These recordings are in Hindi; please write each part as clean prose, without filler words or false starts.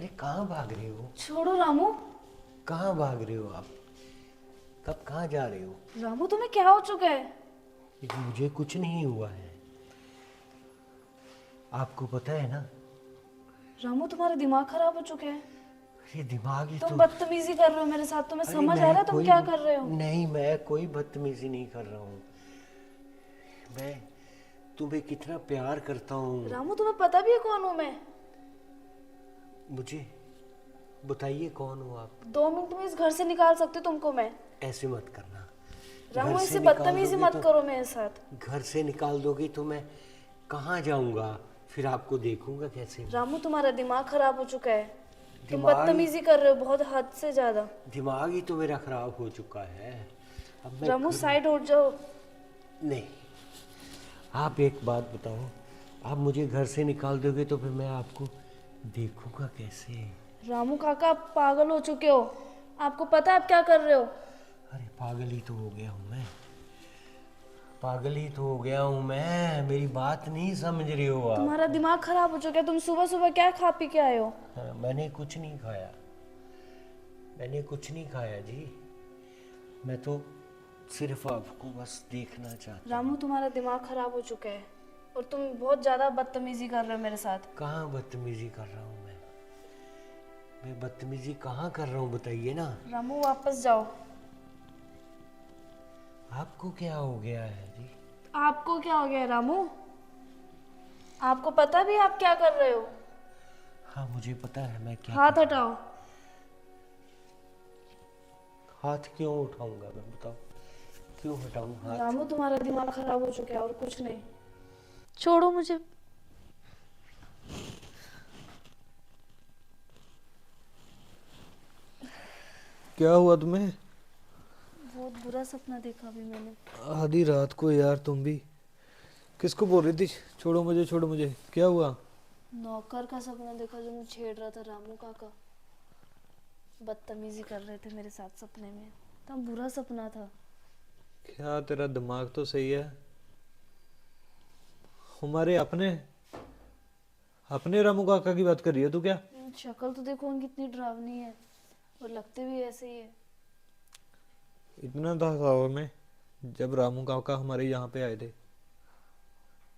अरे कहाँ भाग रहे हो? छोड़ो रामू। कहाँ भाग रहे हो आप? कब कहाँ जा रहे हो? रामू तुम्हें क्या हो चुका है? मुझे कुछ नहीं हुआ है। आपको पता है ना? रामू तुम्हारा दिमाग खराब हो चुका है। अरे दिमाग ही तुम तो। बदतमीजी कर रहे हो मेरे साथ। तुम्हें अरे समझ आ मैं रहा है तुम कोई क्या कर रहे हो? नहीं, मैं कोई बदतमीजी नहीं कर रहा हूँ। मैं तुम्हें कितना प्यार करता हूँ। रामू तुम्हें पता भी है कौन हूँ मैं? मुझे बताइए कौन हो आप? 2 मिनट में इस घर से निकाल सकती हूँ तुमको मैं। ऐसे मत करना। रामू घर से ऐसे निकाल बदतमीजी दोगे मत तो करो मेरे साथ। घर से निकाल दोगे तो मैं कहाँ जाऊँगा? फिर आपको देखूंगा कैसे? रामू तुम्हारा दिमाग खराब हो चुका है। तुम दिमाग ही बदतमीजी कर रहे हो बहुत हद से ज्यादा। दिमाग ही तो मेरा खराब हो चुका है। अब मैं रामू करूँ? साइड उठ जाओ। नहीं। आप एक बात बताओ, आप मुझे घर से निकाल दोगे तो फिर मैं आपको देखूंगा कैसे? रामू काका आप पागल हो चुके हो। आपको पता है आप क्या कर रहे हो? अरे पागल ही तो हो गया हूँ मैं। पागल ही तो हो गया हूँ मैं। मेरी बात नहीं समझ रही हो आप? तुम्हारा दिमाग खराब हो चुका है। तुम सुबह सुबह क्या खा पी के आए हो? हाँ, मैंने कुछ नहीं खाया। मैंने कुछ नहीं खाया जी। मैं तो सिर्फ आपको बस देखना चाहता हूँ। रामू तुम्हारा दिमाग खराब हो चुका है और तुम बहुत ज्यादा बदतमीजी कर रहे हो मेरे साथ। कहाँ बदतमीजी कर रहा हूँ मैं? मैं बदतमीजी कहाँ कर रहा हूँ बताइए ना। रामू वापस जाओ। आपको क्या हो गया है जी? आपको क्या हो गया रामू? आपको पता भी आप क्या कर रहे हो? हाँ मुझे पता है मैं क्या हाथ कर। हटाओ। हाथ क्यों उठाऊंगा मैं, बताओ? क्यों हटाऊं हाथ? रामू तुम्हारा दिमाग खराब हो चुका है और कुछ नहीं। छोड़ो मुझे। क्या हुआ तुम्हें? बहुत बुरा सपना देखा अभी मैंने। आधी रात को यार, तुम भी किसको बोल रही थी छोड़ो मुझे छोड़ो मुझे? क्या हुआ? नौकर का सपना देखा जो मुझे छेड़ रहा था। रामू काका बदतमीजी कर रहे थे मेरे साथ सपने में। इतना बुरा सपना था। क्या तेरा दिमाग तो सही है? हमारे अपने अपने रामू काका की बात कर रही है तू क्या? शक्ल तो देखो उनकी कितनी डरावनी है और लगते भी ऐसे ही है। इतना था साहब में जब रामू काका हमारे यहाँ पे आए थे,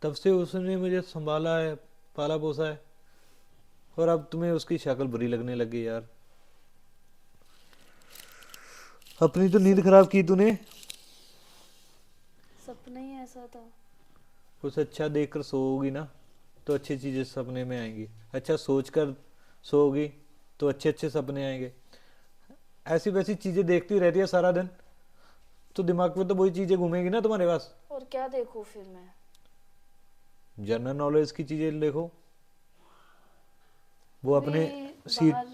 तब से उसने मुझे संभाला है, पाला पोसा है, और अब तुम्हें उसकी शक्ल बुरी लगने लगी यार। अपनी तो नींद खराब की तूने। सपना ही ऐसा था। कुछ अच्छा देखकर सोओगी ना तो अच्छी चीजें सपने में आएंगी। अच्छा सोचकर सोओगी तो अच्छे अच्छे सपने आएंगे। ऐसी वैसी चीजें देखती रहती है सारा दिन तो दिमाग में तो वही चीजें घूमेंगी ना तुम्हारे पास। और क्या देखूं फिर मैं? जनरल नॉलेज की चीजें देखो। वो अपने अभी सी बाहर।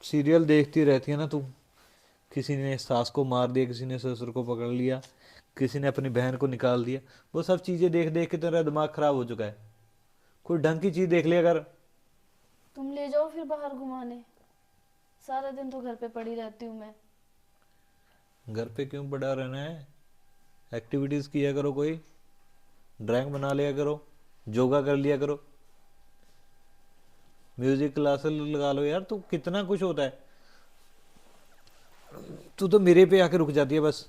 सीरियल देखती रहती है ना तुम। किसी ने सास को मार दिया, किसी ने ससुर को पकड़ लिया, किसी ने अपनी बहन को निकाल दिया। वो सब चीजें देख देख के तेरा दिमाग खराब हो चुका है। कोई ढंग की चीज देख लिया कर। तुम ले जाओ फिर बाहर घुमाने। सारा दिन तो घर पे पड़ी रहती हूँ मैं। घर पे क्यों पड़ा रहना है? एक्टिविटीज किया करो, कोई ड्राइंग बना लिया करो, योगा कर लिया करो, म्यूजिक क्लासेस लगा लो यार। तू कितना कुछ होता है। तू तो मेरे पे आके रुक जाती है बस।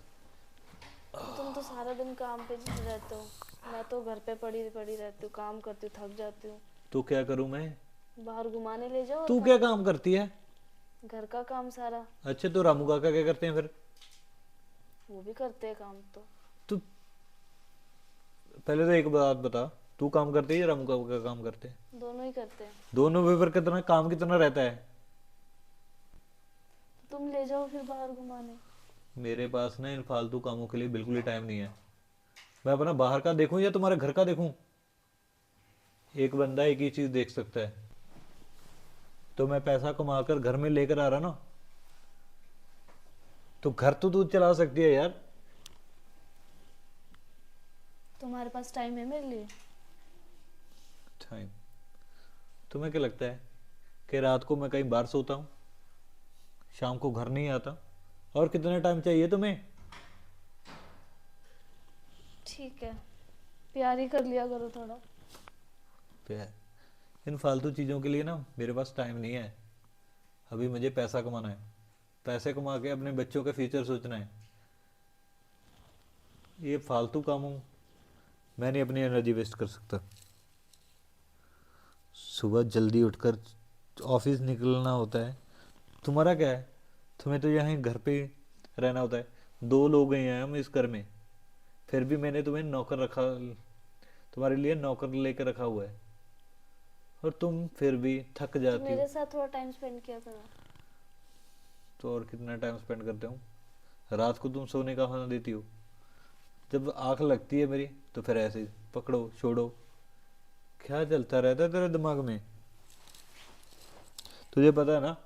तुम तो सारा दिन काम पे रहते हो। मैं तो घर पे पड़ी पड़ी रहती हूँ, काम करती हूँ, थक जाती हूँ। तो क्या करूं मैं? बाहर घुमाने ले जाओ और तू क्या काम काम करती है? घर का काम सारा। अच्छा तो रामू काका क्या करते हैं फिर? वो भी करते हैं काम तो। तू पहले तो एक बात बता, तू काम करती है या रामू काका काम करते हैं? दोनों ही करते हैं। दोनों में फिर कितना काम कितना रहता है? तुम ले जाओ फिर बाहर घुमाने। मेरे पास ना इन फालतू कामों के लिए बिल्कुल ही टाइम नहीं है। मैं अपना बाहर का देखूं या तुम्हारे घर का देखूं? एक बंदा एक ही चीज देख सकता है। तो मैं पैसा कमाकर घर में लेकर आ रहा ना, तो घर तो तू चला सकती है यार। तुम्हारे पास टाइम है मेरे लिए? टाइम? तुम्हें क्या लगता है कि रात को मैं कहीं बाहर सोता हूँ, शाम को घर नहीं आता? और कितना टाइम चाहिए तुम्हें? ठीक है, प्यार ही कर लिया करो थोड़ा। प्यार? इन फालतू चीज़ों के लिए ना मेरे पास टाइम नहीं है। अभी मुझे पैसा कमाना है, पैसे कमा के अपने बच्चों का फ्यूचर सोचना है। ये फालतू कामों मैं नहीं अपनी एनर्जी वेस्ट कर सकता। सुबह जल्दी उठकर ऑफिस निकलना होता है। तुम्हारा क्या है, तुम्हें तो यहाँ घर पे रहना होता है। 2 लोग हैं हम इस घर में, फिर भी मैंने तुम्हें नौकर रखा, तुम्हारे लिए नौकर लेकर रखा हुआ है, और तुम फिर भी थक तो जाती हो। मेरे साथ थोड़ा टाइम स्पेंड किया करो। तो और कितना टाइम स्पेंड करते हो? रात को तुम सोने का खाना देती हो, जब आँख लगती है मेरी तो फिर ऐसे ही पकड़ो छोड़ो। क्या चलता रहता है तेरे दिमाग में? तुझे पता है ना,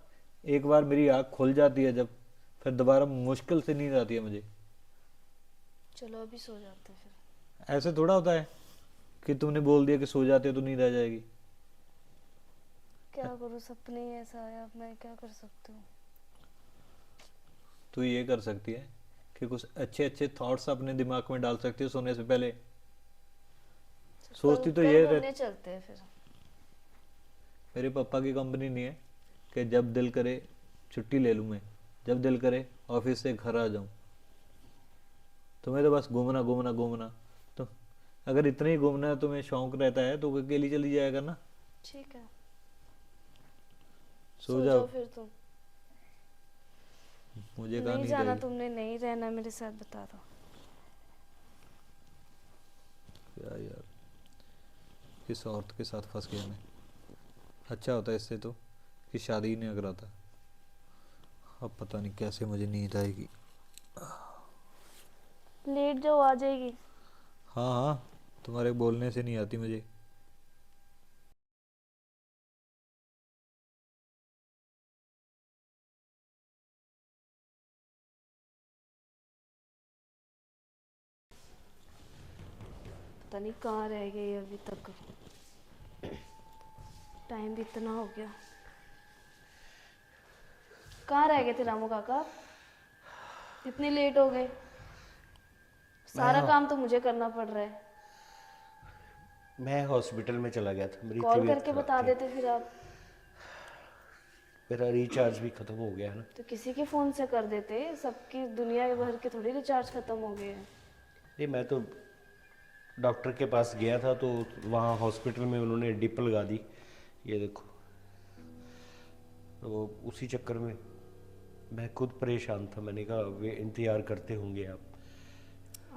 एक बार मेरी आँख खुल जाती है जब, फिर दोबारा मुश्किल से नींद आती है मुझे। चलो अभी सो जाते हैं फिर। ऐसे थोड़ा होता है कि तुमने बोल दिया कि सो जाते हो तो नींद आ जाएगी। क्या करूँ, सपने ही ऐसा आया, अब मैं क्या कर सकती हूँ। तू ये कर सकती है कि कुछ अच्छे अच्छे थॉट्स अपने दिमाग में डाल सकती है सोने से पहले। सोचती तो कल ये घूमने चलते हैं फिर। मेरे पापा की कंपनी नहीं है कि जब दिल करे छुट्टी ले लूँ मैं, जब दिल करे ऑफिस से घर आ जाऊँ। तुम्हें तो बस घूमना घूमना घूमना। तो अगर इतना ही घूमना तुम्हें शौक रहता है तो अकेली चली जाया करना। ठीक है, सो सो जाओ। जाओ फिर तुम। मुझे कहाँ नहीं नींद जाना आएगी। तुमने, नहीं रहना मेरे साथ, बता दो। क्या यार, किस औरत के साथ फंस गया मैं। अच्छा होता इससे तो कि शादी ही नहीं कराता। अब पता नहीं कैसे मुझे नींद आएगी। लेट जाओ, आ जाएगी। हाँ हाँ, तुम्हारे बोलने से नहीं आती मुझे। पता नहीं कहाँ रह गई अभी तक, टाइम भी इतना हो गया। कहाँ रह गए थे रामू काका, इतने लेट हो गए। सारा काम तो मुझे करना पड़ रहा है। मैं हॉस्पिटल में चला गया था, मेरी कॉल तबीयत करके खराब बता थी। देते फिर आप। मेरा रिचार्ज भी खत्म हो गया है ना। तो किसी के फ़ोन से कर देते, सबकी दुनिया भर के थोड़ी रिचार्ज ख़त्म हो गए हैं। ये मैं तो डॉक्टर के पास गया था तो वहाँ हॉस्पिटल में उन्होंने डिप लगा दी, ये देखो। तो वो उसी चक्कर में मैं खुद परेशान था। मैंने कहा वे इंतज़ार करते होंगे आप।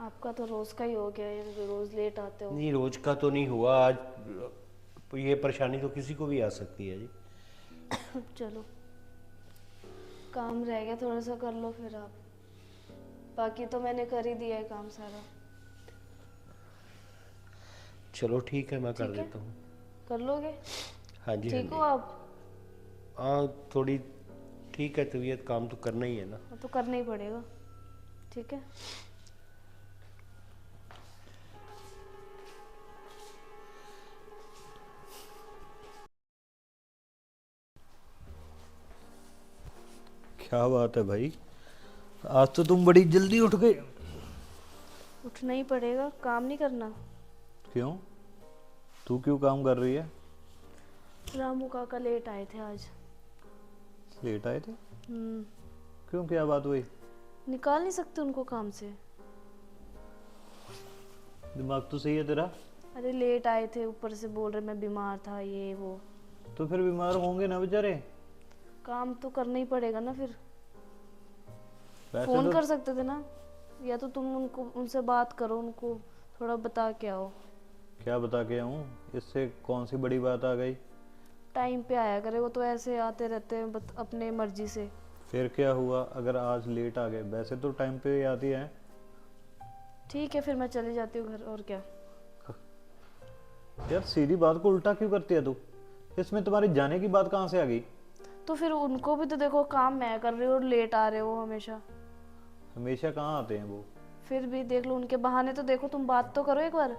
आपका तो रोज़ का ही हो गया है, रोज़ लेट आते हो। नहीं, रोज का तो नहीं हुआ आज। ये परेशानी तो किसी को भी आ सकती है जी। चलो, काम रह गया थोड़ा सा कर लो फिर आप। बाकी तो मैंने कर ही दिया है काम सारा। चलो ठीक है, मैं कर ठीक है, देता हूँ। कर लोगे? हाँ जी, हाँ ठीक हो जी। आप? हाँ, थोड़ी ठीक है तबीयत, काम तो करना ही है ना। वो तो करना ही पड़ेगा। ठीक है, क्या बात है भाई, आज तो तुम बड़ी जल्दी उठ गए। उठना ही पड़ेगा, काम नहीं करना। क्यों? तू क्यों काम कर रही है? रामू काका लेट आए थे आज। लेट आए थे? हम्म, क्यों, क्या बात हुई? निकाल नहीं सकते उनको काम से। दिमाग तो सही है तेरा। अरे लेट आए थे, ऊपर से बोल रहे मैं बीमार था, ये वो। तो फिर बीमार होंगे ना बेचारे। काम तो करना ही पड़ेगा ना फिर। वैसे फोन तो कर सकते थे ना, या तो तुम उनको, उनसे बात करो, उनको थोड़ा बता के आओ। क्या बता के आऊँ, इससे कौन सी बड़ी बात आ गई? टाइम पे आया करे, वो तो ऐसे आते रहते हैं अपने मर्जी से। फिर क्या हुआ अगर आज लेट आ गए? वैसे तो टाइम पे ही आती है। ठीक है, फिर मैं चली जाती हूँ घर, और क्या। यार सीधी बात को उल्टा क्यों करती है तू? इसमें तुम्हारी जाने की बात कहाँ से आ गई? तो फिर उनको भी तो देखो, काम मैं कर रही हूँ और लेट आ रहे हो हमेशा। हमेशा कहाँ आते हैं वो? फिर भी देख लो, उनके बहाने तो देखो, तुम बात तो करो एक बार।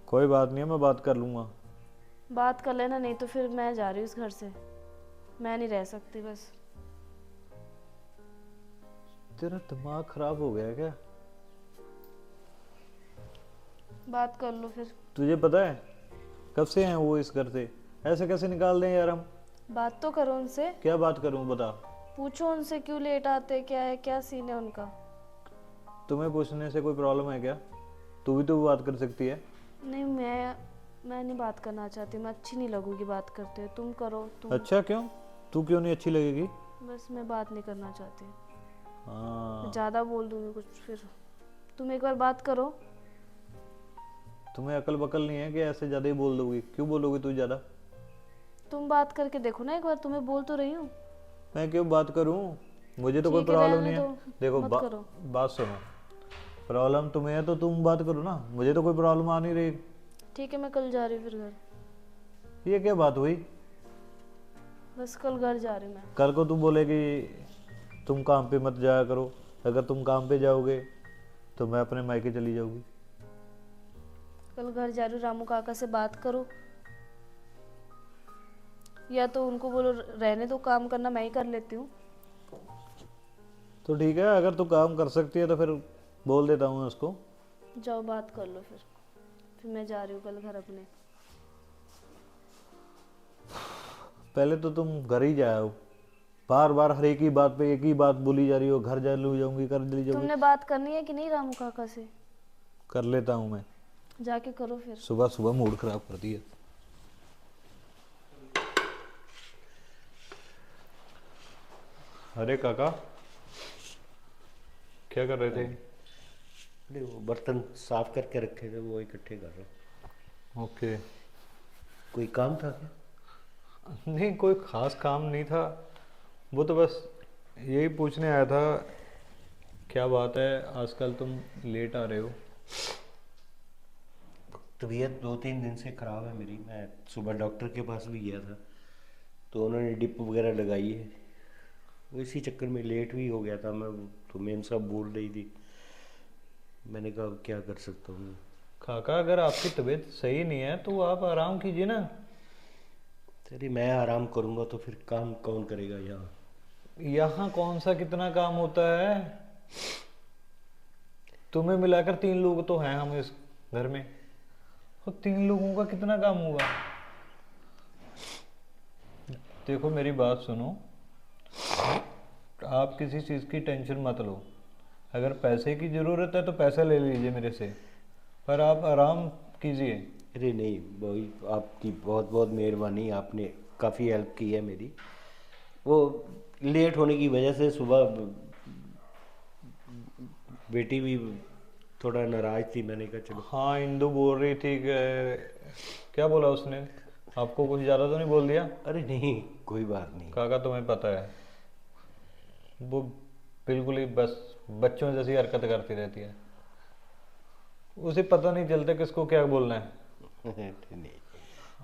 कोई बात नहीं है, मैं बात कर लूँगा। बात कर लेना, नहीं तो फिर मैं जा रही हूँ इस घर से। मैं नहीं रह सकती बस। तेरा दिमाग खराब हो गया है क्या? बात कर लो फिर। तुझे पता है कब से हैं वो इस घर से, ऐसे कैसे निकाल दें यार हम। बात तो करो उनसे, क्या बात करूं बता। पूछो उनसे क्यों लेट आते, क्या है, क्या सीन है उनका। तुम्हें पूछने से कोई प्रॉब्लम है क्या? तू भी तो बात कर सकती है। नहीं, मैं नहीं बात करना चाहती, मैं अच्छी नहीं लगूंगी बात करते हुए। तुम करो तुम। अच्छा क्यों? तू क्यों नहीं अच्छी लगेगी? बस मैं बात नहीं करना चाहती, हाँ, ज़्यादा बोल दूंगी कुछ फिर। तुम एक बार बात करो। तुम्हें अकल बकल नहीं है कि ऐसे ज्यादा ही बोल दोगी? क्यों बोलोगी तू ज्यादा? तुम बात करके देखो ना एक बार, तुम्हें बोल तो रही हूँ। मैं क्यों बात करूं? मुझे तो कोई ठीक है, प्रॉब्लम रहने नहीं है। दो, देखो मत करो। बात सुनो, प्रॉब्लम तुम्हें है तो तुम बात करो ना, मुझे तो कोई प्रॉब्लम आ नहीं रही। ठीक है, मैं कल जा रही हूँ फिर घर। ये क्या बात हुई? बस कल घर जा रही हूँ मैं। कल को तू बोलेगी तुम काम पे मत जाया करो, अगर तुम काम पे जाओगे तो मैं अपने मायके चली जाऊंगी। कल घर जा रही हूँ, रामू काका से बात करो, या तो उनको बोलो रहने दो, काम करना मैं ही कर लेती हूँ। तो ठीक है, अगर तू काम कर सकती है तो फिर बोल देता हूँ उसको। जाओ बात कर लो फिर मैं जा रही हूँ कल घर अपने। पहले तो तुम घर ही जाओ, बार बार हर एक ही बात पे एक ही बात बोली जा रही हो, घर जा लू जाऊंगी, कर ली जाऊंगी। तुमने बात करनी है कि नहीं रामू काका से? कर लेता हूँ मैं। जाके करो फिर। सुबह सुबह मूड खराब कर दिया। अरे काका, क्या कर रहे थे? अरे वो बर्तन साफ करके रखे थे, वो इकट्ठे कर रहा हूँ। ओके। कोई काम था क्या? नहीं, कोई खास काम नहीं था, वो तो बस यही पूछने आया था, क्या बात है आजकल तुम लेट आ रहे हो? तबीयत 2-3 दिन से ख़राब है मेरी। मैं सुबह डॉक्टर के पास भी गया था, तो उन्होंने डिप वगैरह लगाई है, वो इसी चक्कर में लेट भी हो गया था मैं। तो मेम साहब बोल रही थी, मैंने कहा क्या कर सकता हूँ। काका, अगर आपकी तबीयत सही नहीं है तो आप आराम कीजिए ना। अरे मैं आराम करूँगा तो फिर काम कौन करेगा यहाँ? यहाँ कौन सा कितना काम होता है? तुम्हें मिलाकर 3 लोग तो हैं हम इस घर में, और 3 लोगों का कितना काम होगा? देखो मेरी बात सुनो, आप किसी चीज़ की टेंशन मत लो। अगर पैसे की ज़रूरत है तो पैसा ले लीजिए मेरे से, पर आप आराम कीजिए। अरे नहीं भाई, आपकी बहुत बहुत मेहरबानी, आपने काफ़ी हेल्प की है मेरी। वो लेट होने की वजह से सुबह बेटी भी थोड़ा नाराज थी, मैंने कहा चलो। हाँ, इंदु बोल रही थी कि, क्या बोला उसने? आपको कुछ ज़्यादा तो नहीं बोल दिया? अरे नहीं, कोई बात नहीं। काका तुम्हें पता है, वो बिल्कुल ही बस बच्चों जैसी हरकत करती रहती है, उसे पता नहीं चलता किसको क्या बोलना है। नहीं,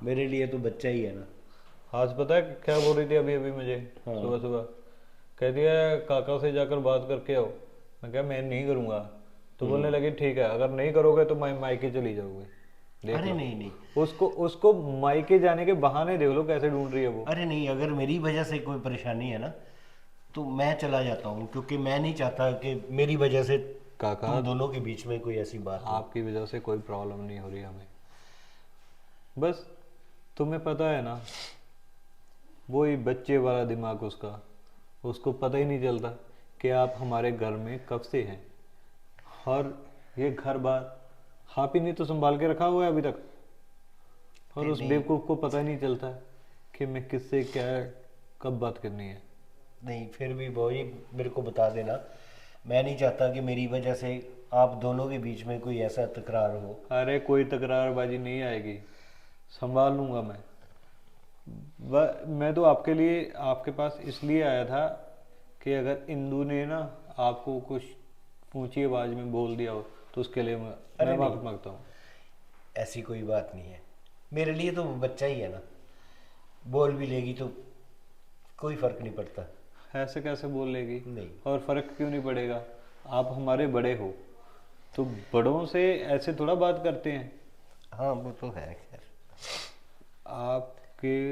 मेरे लिए तो बच्चा ही है ना। आज पता है क्या बोल रही थी अभी अभी मुझे? हाँ। सुबह सुबह कहती है काका से जाकर बात करके आओ। मैं कहा मैं नहीं करूँगा, तो बोलने लगी ठीक है, अगर नहीं करोगे तो मैं मायके चली जाऊंगी। देख अरे लो। नहीं नहीं, उसको मायके जाने के बहाने देख लो कैसे ढूंढ रही है वो। अरे नहीं, अगर मेरी वजह से कोई परेशानी है ना तो मैं चला जाता हूँ, क्योंकि मैं नहीं चाहता कि मेरी वजह से काका, तुम दोनों के बीच में कोई ऐसी बात हो। आपकी वजह से कोई प्रॉब्लम नहीं हो रही हमें, बस तुम्हें पता है ना, वही बच्चे वाला दिमाग उसका, उसको पता ही नहीं चलता कि आप हमारे घर में कब से हैं, और ये घर बार आप ही नहीं तो संभाल के रखा हुआ है अभी तक, और नहीं, उस नहीं। बेवकूफ़ को पता ही नहीं चलता कि मैं किससे क्या कब बात करनी है। नहीं, फिर भी भाई मेरे को बता देना, मैं नहीं चाहता कि मेरी वजह से आप दोनों के बीच में कोई ऐसा तकरार हो। अरे कोई तकरारबाजी नहीं आएगी, संभाल लूंगा मैं। मैं तो आपके लिए आपके पास इसलिए आया था कि अगर इंदु ने ना आपको कुछ ऊंची आवाज में बोल दिया हो तो उसके लिए मैं नहीं। माफी मांगता हूँ। ऐसी कोई बात नहीं है, मेरे लिए तो वो बच्चा ही है ना, बोल भी लेगी तो कोई फर्क नहीं पड़ता। ऐसे कैसे बोल लेगी? नहीं। और फर्क क्यों नहीं पड़ेगा? आप हमारे बड़े हो, तो बड़ों से ऐसे थोड़ा बात करते हैं। हाँ वो तो है, खैर। आपके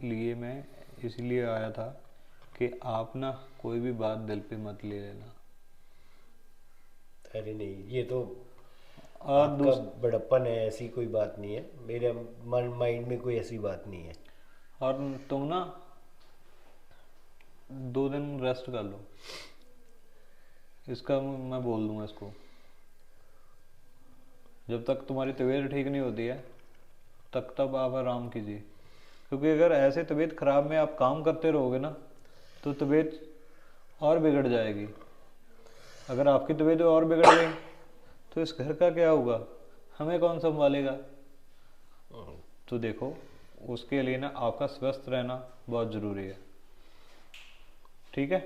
लिए मैं इसलिए आया था कि आप ना कोई भी बात दिल पे मत ले लेना। अरे नहीं, ये तो और आपका बड़प्पन है, ऐसी कोई बात नहीं है, मेरे मन माइंड में कोई ऐसी बात नहीं है। और तुम ना 2 दिन रेस्ट कर लो, इसका मैं बोल दूंगा इसको। जब तक तुम्हारी तबीयत ठीक नहीं होती है तब आप आराम कीजिए, क्योंकि अगर ऐसे तबीयत खराब में आप काम करते रहोगे ना तो तबीयत और बिगड़ जाएगी। अगर आपकी तबीयत और बिगड़ गई तो इस घर का क्या होगा, हमें कौन संभालेगा। तो देखो, उसके लिए ना आपका स्वस्थ रहना बहुत ज़रूरी है, ठीक है।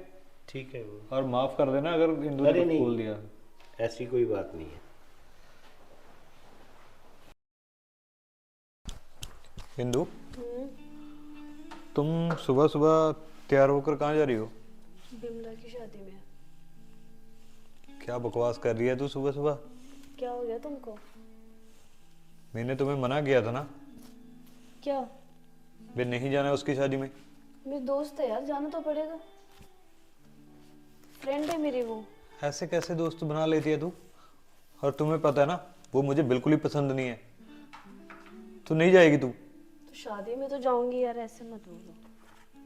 ठीक है वो। और माफ़ कर देना अगर इंदु ने अरे कुछ बोल नहीं, दिया। ऐसी कोई बात नहीं है। इंदु, तुम सुबह सुबह तैयार होकर कहाँ जा रही हो? बिमला की शादी में। क्या बकवास कर रही है तू सुबह सुबह? क्या हो गया तुमको? मैंने तुम्हें मना किया था ना, क्या? वे नहीं जाना उसकी शादी में। मेरी दोस्त है यार, जाना तो पड़ेगा, फ्रेंड है मेरी वो। ऐसे कैसे दोस्त बना लेती है तू? और तुम्हें पता है ना वो मुझे बिल्कुल ही पसंद नहीं है। तू नहीं जाएगी तू? तो शादी में तो जाऊंगी यार, ऐसे मत बोलो।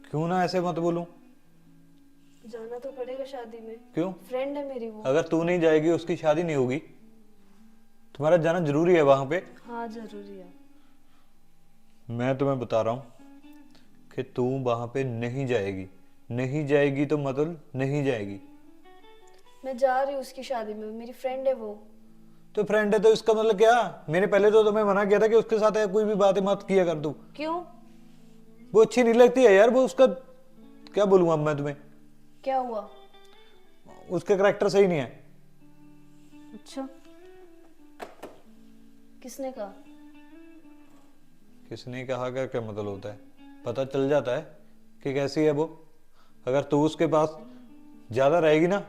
क्यों ना ऐसे मत बोलूं? जाना तो पड़ेगा शादी में, क्यों? फ्रेंड है मेरी वो। अगर तू नहीं जाएगी उसकी शादी नहीं होगी, तुम्हारा जाना जरूरी है वहां पे। हाँ जरूरी है। मैं तुम्हें बता रहा हूं कि तू वहां पे नहीं जाएगी। नहीं जाएगी तो मतलब नहीं जाएगी। मैं जा रही हूँ उसकी शादी में, मेरी फ्रेंड है वो। तो फ्रेंड है तो इसका मतलब क्या? मैंने पहले तो तुम्हें मना किया था कि उसके साथ कोई भी बातें मत किया कर तू। क्यों? वो अच्छी नहीं लगती है यार, वो उसका क्या बोलूंगा अब मैं तुम्हें। क्या हुआ? उसका करेक्टर सही नहीं है। अच्छा, किसने कहा? किसने कहा का क्या मतलब होता है? पता चल जाता है कि कैसी है वो। अगर तू उसके पास ज्यादा रहेगी ना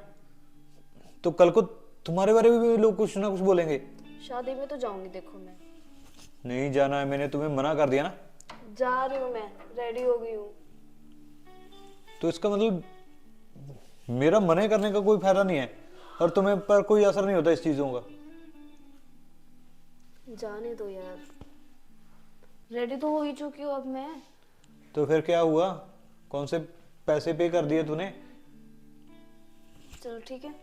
तो कल को तुम्हारे बारे में भी लोग कुछ ना कुछ बोलेंगे। शादी में तो जाऊंगी, देखो मैं। नहीं जाना है, मैंने तुम्हें मना कर दिया ना। जा रही हूँ मैं, रेडी हो गई हूँ। तो इसका मतलब मेरा मना करने का कोई फायदा नहीं है और तुम्हें पर कोई असर नहीं होता इस चीजों का। जाने दो यार, रेडी तो हो ही चुकी हूँ अब मैं। तो फिर क्या हुआ? कौन से पैसे पे कर दिए तूने? चलो ठीक है,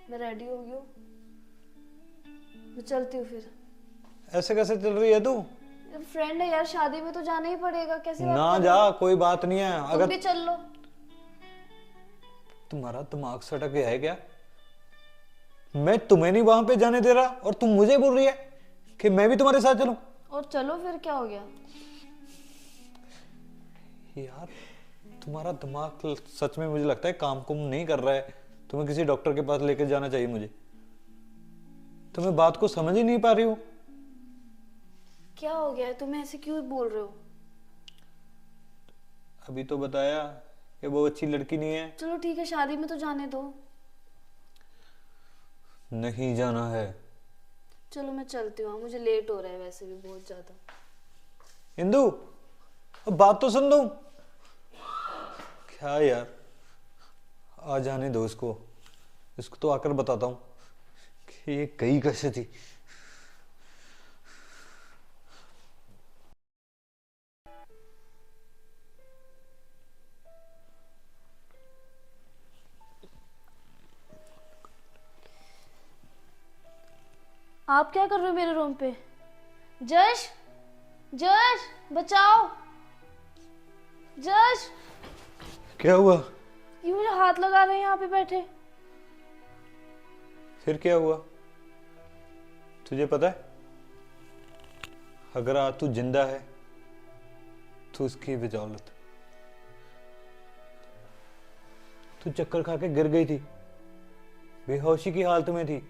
मैं रेडी हो गई हूँ, मैं चलती हूँ फिर। ऐसे कैसे चल रही है तू? फ्रेंड है यार, शादी में तो जाना ही पड़ेगा, कैसी बात ना कर रहे जा, हो? कोई बात नहीं है। तुम अगर भी चल लो। तुम्हारा दिमाग सटक गया है क्या? मैं तुम्हें नहीं वहां पे जाने दे रहा और तुम मुझे बोल रही है कि मैं भी तुम्हारे साथ चलूं? और चलो फिर, क्या हो गया? यार तुम्हारा दिमाग सच में मुझे लगता है काम कुम नहीं कर रहा है। तुम्हें किसी डॉक्टर के पास लेकर जाना चाहिए मुझे। तुम्हें बात को समझ ही नहीं पा रही हो। क्या हो गया है, तुम ऐसे क्यों बोल रहे हो? अभी तो बताया कि वो अच्छी लड़की नहीं है। चलो ठीक है, शादी में तो जाने दो। नहीं जाना है। चलो मैं चलती हूँ, मुझे लेट हो रहा है वैसे भी बहुत ज्यादा। इंदु, अब बात तो सुन दो। क्या यार, आ जाने दो इसको। इसको तो आकर बताता हूँ कि ये गई कैसे थी। आप क्या कर रहे हो मेरे रूम पे? जश, जश बचाओ, जश। क्या हुआ? ये मुझे हाथ लगा रहे हैं यहाँ पे बैठे। फिर क्या हुआ? तुझे पता है अगर आज तू जिंदा है तो उसकी बदौलत। तू चक्कर खा के गिर गई थी, बेहोशी की हालत में थी।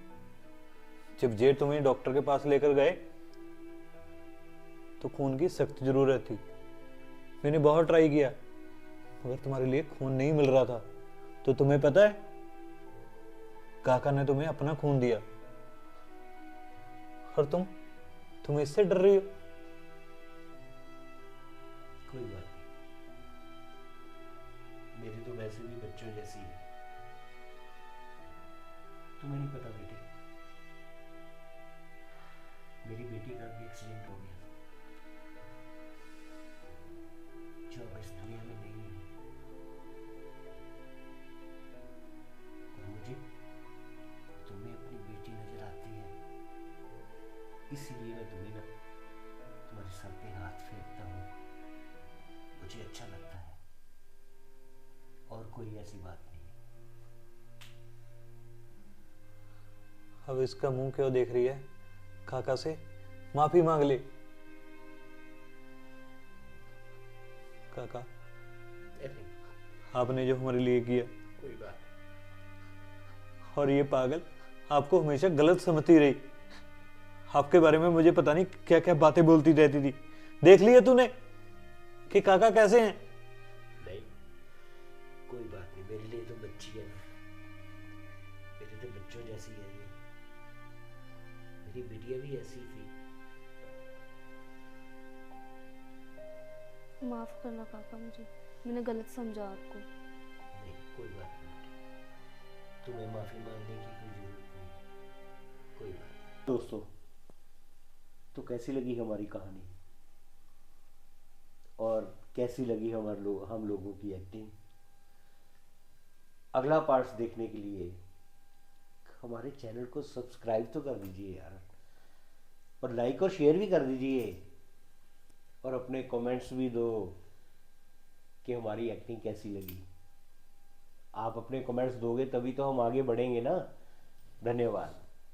जब जेठ तुम्हें डॉक्टर के पास लेकर गए तो खून की सख्त जरूरत थी। मैंने बहुत ट्राई किया मगर तुम्हारे लिए खून नहीं मिल रहा था। तो तुम्हें पता है काका ने तुम्हें अपना खून दिया और तुम इससे डर रही हो। कोई बात नहीं, मेरी तो वैसे भी बच्चों जैसी है। तुम्हें नहीं पता बेटे, बेटी का भी एक्सीडेंट हो गया जो अब इस दुनिया में नहीं है। और मुझे तुम्हें अपनी बेटी नजर आती है, इसलिए मैं तुम्हें ना तुम्हारे सर पे हाथ फेरता हूँ, मुझे अच्छा लगता है और कोई ऐसी बात नहीं। अब इसका मुंह क्यों देख रही है? काका से माफी मांग ले। काका, अरे आपने जो हमारे लिए किया, कोई बात और ये पागल आपको हमेशा गलत समझती रही। आपके बारे में मुझे पता नहीं क्या क्या बातें बोलती रहती थी। देख लिया तूने कि काका कैसे हैं? नहीं, कोई बात नहीं, मेरे लिए तो बच्ची है ना, मेरे तो बच्चों जैसी है ये, मेरी बिटिया भी ऐसी थी। माफ करना काका, मुझे मैंने गलत समझा आपको। नहीं, कोई बात नहीं, तुम्हें माफी मांगने की कोई जरूरत नहीं, कोई बात नहीं। दोस्तों, तो कैसी लगी हमारी कहानी और कैसी लगी हम लोगों की एक्टिंग? अगला पार्ट्स देखने के लिए हमारे चैनल को सब्सक्राइब तो कर दीजिए यार, और लाइक और शेयर भी कर दीजिए, और अपने कमेंट्स भी दो कि हमारी एक्टिंग कैसी लगी। आप अपने कमेंट्स दोगे तभी तो हम आगे बढ़ेंगे ना। धन्यवाद।